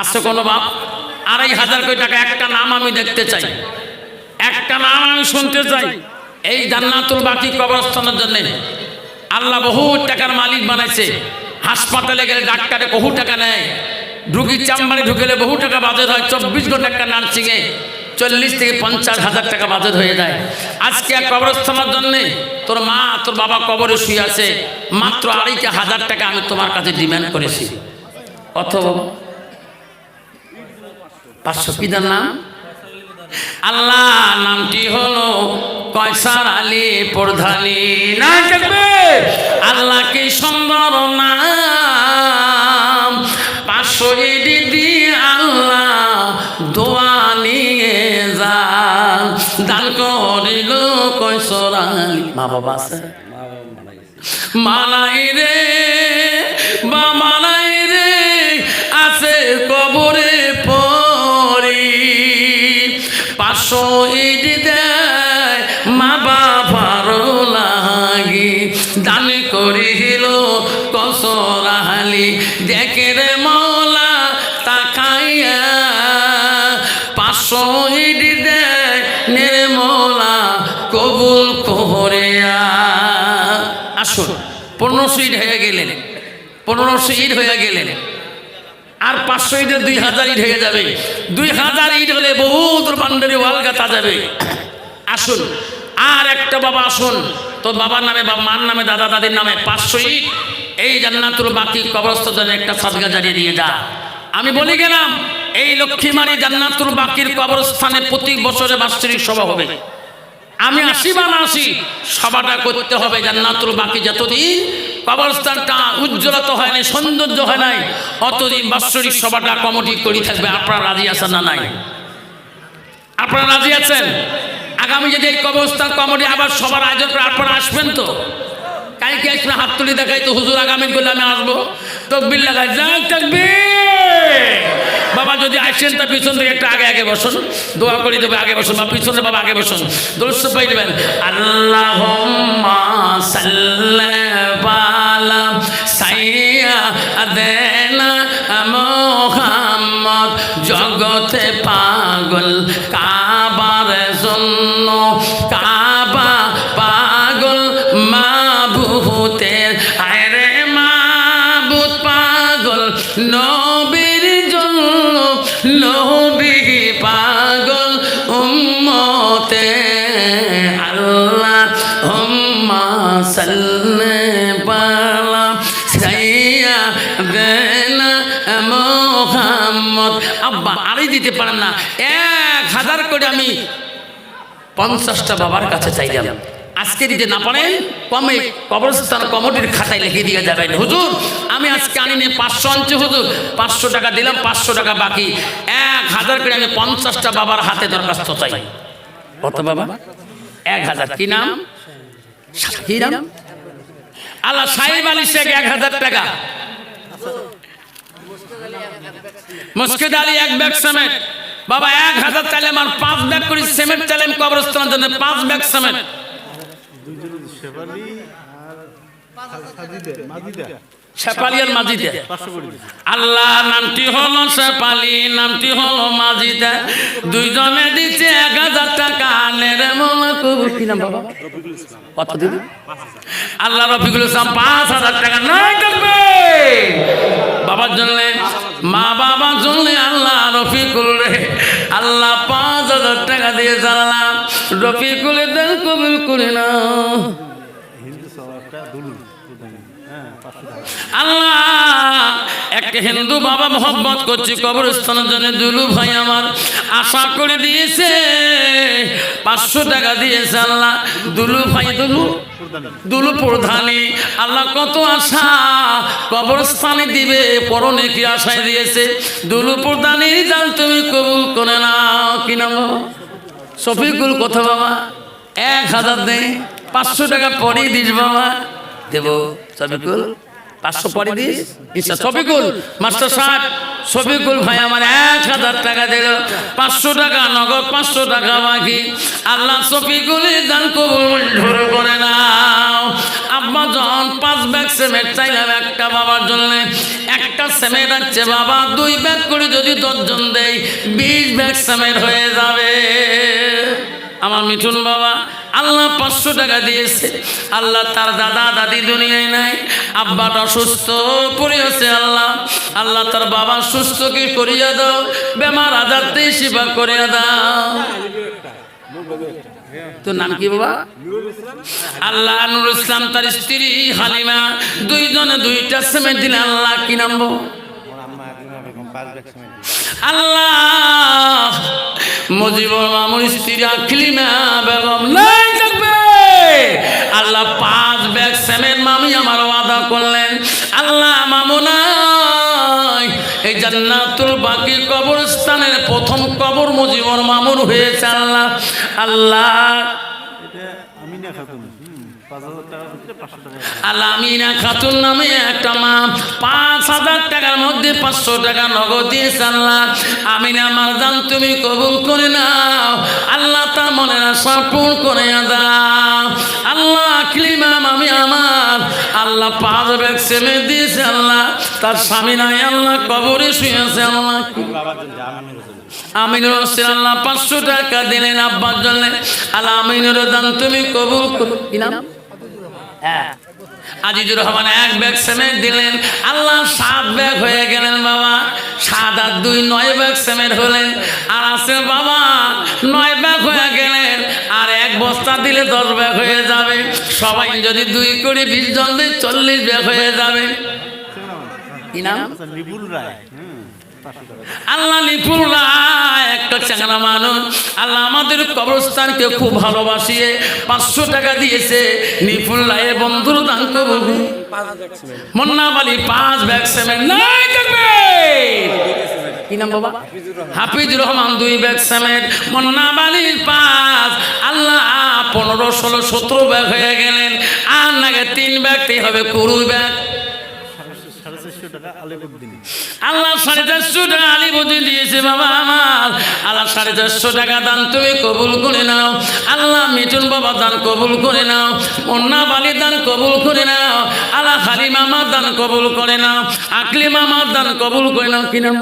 আসছে কোনো বাপ? 2500 কোটি টাকা। একটা নাম আমি দেখতে চাই, একটা নাম আমি শুনতে চাই এই জান্নাতুল বাকি কবরস্থানের জন্য। আল্লাহ বহু টাকার মালিক বানাইছে। হাসপাতালে গেলে ডাক্তারে বহু টাকা নেয়, রুগীর চেম্বারে ঢুকেলে বহু টাকা বাজেট হয়। 24 ঘন্টা একটা নার্সিংয়ে 40 থেকে 50 হাজার টাকা বাজেট হয়ে যায়। আজকে এক কবরস্থানের জন্য তোর মা তোর বাবা কবরে শুয়ে আছে, মাত্র 2500 টাকা আমি তোমার কাছে ডিমান্ড করেছি। অথবা 500 পিতার নাম? আল্লাহ নামটি হলো কয়সার আলী প্রধানী। না থাকবে আল্লাহ কি সুন্দর নাম। 500 ইট দিয়ে আল্লাহ দোয়া নিয়ে যান। দান করিল কয়সার আলী। মা বাবা আছে? মালাই রে বা মালাই রে আছে কবরে পড়ি। 500 ইট দেয় মা বাবার লাগি। দান করিল কসর আলী। দেখে রে মৌলা তাকাইয়া। 500 ইট দেয় নে মৌলা কবুল করিয়া। আসুন 1500 ইট হয়ে গেলেন, 1500 ইট হয়ে গেলেন। আর 500 ইটে 2000 ইট হয়ে যাবে। 2000 ইট হলে বহুত বান্ডারি ওয়াল গাঁথা যাবে। আসুন আর একটা বাবা, আসুন তোর বাবার নামে বা মার নামে, দাদা দাদির নামে 500 ইট এই জান্নাতুল বাকি কবরস্থানে একটা সাদকা জারিয়ে দিয়ে যা। আমি বলি গেলাম এই লক্ষ্মীমারি জান্নাতুল বাকির কবরস্থানে প্রতি বছরে বাৎসরিক সভা হবে। আমি আসি বা না আসি, সভাটা করতে হবে। জান্নাতুল বাকি যতদিন কবরস্থানটা উজ্জ্বলত হয় নাই, সৌন্দর্য হয় নাই, অতদিন বাৎসরিক সভাটা কমিটি করে থাকবে। আপনারা রাজি আছেন না নাই? আপনারা রাজি আছেন? আগামী যদি এই কবরস্থান কমিটি আবার সবার আয়োজন করে আপনারা আসবেন তো? কালকে আসলে হাত তুলি দেখাই তো হুজুর আগামী করলে আমি আসবো। তকবির লাগাই যাক তাকবীর। বাবা যদি আসেন তা পিছন থেকে একটু আগে আগে বসুন, দোয়া করে দেবে। আগে বসুন বা পিছনে বাবা আগে বসুন, দরুদ পাই দেবেন। আল্লাহুম্মা সাল্লি আলা সাইয়্যিদিনা মুহাম্মদ। জগতে পাগল কাবার জন্য, কাবা পাগল মাবুতের। আরে মাবুত পাগল নবীর জন্য, নবী পাগল উম্মতে। আল্লাহুম্মা মোহাম্মদ। আব্বা আরই দিতে পারেন না, 1000 করে আমি 50টা বাবার কাছে চাইলাম। আজকে দিতে না পারেন কমে কবরস্থান কমিটির খাতায় লিখে দিয়ে যাবেন, হুজুর আমি আজকে আনিনি 500 আনছি হুজুর, 500 টাকা দিলাম, 500 টাকা বাকি, 1000 করে আমি 50টা বাবার হাতে দরখাস্ত চাই। কত বাবা? 1000। কি নাম? কি নাম? আল্লাহ সাহেব আলী শেখ 1000 টাকা। মুস্কিদ আলী 1 ব্যাগ সিমেন্ট। বাবা 1000 চাইলে আমার 5 ব্যাগ করে সিমেন্ট চাইলাম কবরস্থানের জন্য, 5 ব্যাগ সিমেন্ট। শেফালি আর মাজিদে। আল্লাহ নামটি হলো শেফালি, নামটি হলো মাজিদে, দুইজনে দিচ্ছে 1000 টাকা। কি নাম বাবা? কত দিবি? আল্লাহ রফিকুল ইসলাম 5000 টাকা। নাই থাকবে বাবার জন্য, মা বাবার জন্য আল্লাহ রফিকুল রে আল্লাহ 5000 টাকা দিয়ে জানলাম, রফিকুলের দান কবুল করে নাও। আল্লাহ একটা হিন্দু বাবা মোহাম্মত করছি কবরস্থানের জন্য, দুলু ভাই আমার আশা করে দিয়েছে 500 টাকা দিয়েছে। আল্লাহ দুলু ভাই, দুলু প্রধানী আল্লাহ কত আশা কবরস্থানে দিবে, পরনে কি আশায় দিয়েছে। দুলু প্রধানী জান তুমি কবুল করে নাও। কি নাম? শফিকুল। কত বাবা? 1000 দে, 500 টাকা পরে দিস বাবা। দেব শফিকুল, 500 পরে দিস। ইচ্ছা শফিকুল মাস্টার সাহেব, শফিকুল ভাই আমার 1000 টাকা দিল, 500 টাকা নগদ, 500 টাকা বাকি। আল্লাহ শফিকুলের দান কবুল মঞ্জুর করে নাও। আব্বা জন 5 ব্যাগ সিমেন্ট চাইলাম একটা বাবার জন্য, একটা সিমেন্ট আছে বাবা 2 ব্যাগ করে যদি 10 জন দেয় 20 ব্যাগ সিমেন্ট হয়ে যাবে। আমার মিঠুন বাবা আল্লাহ 500 টাকা দিয়েছে। আল্লাহ তার দাদা দাদি দুনিয়ায় নাই, আব্বাটা অসুস্থ পড়ে আছে। আল্লাহ আল্লাহ তার বাবা সুস্থকে করিয়া দাও, বেমার আজারতে সেবা করিয়া দাও। তোর নাম কি বাবা? আল্লাহ নুরুল ইসলাম তার স্ত্রী হালিমা, দুইজনে 2টা সিমেন্ট দিলে। আল্লাহ কি নাম? আল্লাহ মুজিবুর মামুর স্ত্রী আখলিমা বেগম নাই থাকবে। আল্লাহ 5 ব্যাগ সিমেন্ট মামি আমার ওয়াদা করলেন। আল্লাহ মামু নাই, এই জান্নাতুল বাকি কবরস্থানের প্রথম কবর মুজিবুর মামুর হয়েছে। আল্লাহ আল্লাহ আমিনা খাতুন নামে একটা মা 5000 টাকার মধ্যে 500 টাকা নগদ দিয়েছে। আল্লাহ আমিনা মারজান তুমি কবুল করে নাও। আল্লাহ তার মনের আশা পূরণ করে দাও। আল্লাহ আখলিমা মামি আমার আল্লাহ 5 ব্যাগ সিমেন্ট দিয়েছে। আল্লাহ তার স্বামী নাই, আল্লাহ কবরে শুয়েছে। আল্লাহ আমিনুর হোসেন আল্লাহ 500 টাকা দিলেন আব্বার জন্য। আল্লাহ আমিনুর দান তুমি কবুল করো। কি নাম? আজিজুর রহমান 1 ব্যাগ সিমেন্ট দিলেন। আল্লাহ 7 ব্যাগ হয়ে গেলেন বাবা। 7 আর 2 9 ব্যাগ সিমেন্ট হলেন। আর আছে বাবা 9 ব্যাগ হয়ে গেলেন। আর 1 বস্তা দিলে 10 ব্যাগ হয়ে যাবে। সবাই যদি 2 করে 20 জন দিয়ে 40 ব্যাগ হয়ে যাবে। কি নাম? আল্লাহ নিপুল রায় একটা চাঙা মানুষ। আল্লাহ আমাদের কবরস্থানকে খুব ভালোবাসিয়ে 500 টাকা দিয়েছে। নিপুল রায়ের বন্ধুর দান কবুল। মুন্না বালি 5 ব্যাগ সিমেন্ট নাই থাকবে। কি নাম বাবা? Hafizur Rahman 2 bag cement. মুন্না বালির 5। আল্লাহ 15 16 17 ব্যাগ হয়ে গেলেন। আর নাকি 3 ব্যাগতেই হবে 20 ব্যাগ। আল্লাহ 450 টাকা আলিবুদ্দিন দিয়েছে বাবা আমার। আল্লাহ 450 টাকা দান তুমি কবুল করে নাও। আল্লাহ মিঠুন বাবা দান কবুল করে নাও। মুন্না বালি দান কবুল করে নাও। আল্লাহ হালিমা আমার দান কবুল করে নাও। আকলিমা আমার দান কবুল করে নাও। কি নাম?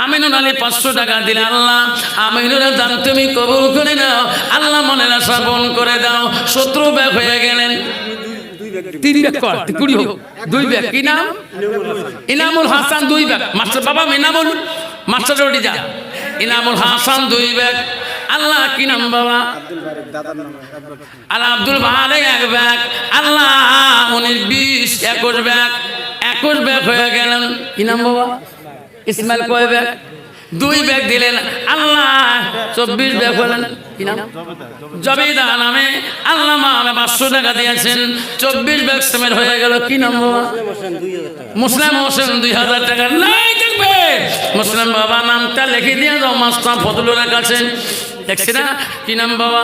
আমিনুর আলী 500 টাকা দিলে। আল্লাহ আমিনুরের দান তুমি কবুল করে নাও। আল্লাহ মনের আশা পূরণ করে দাও। 17 ব্যাগ হয়ে গেলেন। 3 ব্যাগ কর 20 হোক। 2 ব্যাগ। কি নাম? ইনামুল হাসান 2 ব্যাগ। মাস্টার বাবা ইনামুল মাস্টার রোডি যা। ইনামুল হাসান 2 ব্যাগ। আল্লাহ কি নাম বাবা? আল্লাহ আব্দুল বাহারে 1 ব্যাগ। আল্লাহ 19 20 21 ব্যাগ। 21 ব্যাগ হয়ে গেলেন। কি নাম বাবা? ইসমাইল কয় ব্যাগ? 2 ব্যাগ দিলেন। আল্লাহ 24 ব্যাগ হলেন। কি নাম? জবেদা নামে আল্লাহ আমাকে 500 টাকা দিয়েছেন, 24 ব্যাগ সিমেন্ট হয়ে গেল। কি নাম বাবা? মুসলিম হোসেন 2000 টাকা। নাই দেখবে মুসলিম বাবা নামটা লিখে দিয়ে দাও মাস্টার ফজলুরের কাছে। দেখছি না? কি নাম বাবা?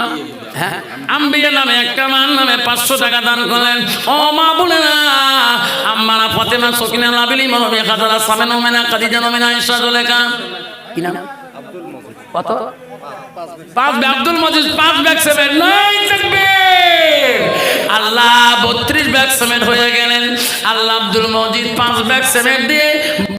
হ্যাঁ, আম্বিয়া নামে একটা মান নামে 500 টাকা দান করেন। ও মা বোনেরা, আম্মারা ফাতেমা সকিনা লাবিলি মানবী খাদারা সামেন ওমেনা খাদিজা ওমেনা আয়েশা জুলেখা। কি নাম? কত? 5 bag. Abdul Majid 5 bag cement. নাই দেখবে আল্লাহ 32 ব্যাগ সিমেন্ট হয়ে গেলেন। আল্লাহ আব্দুল মজিদ 5 ব্যাগ সিমেন্ট দিয়ে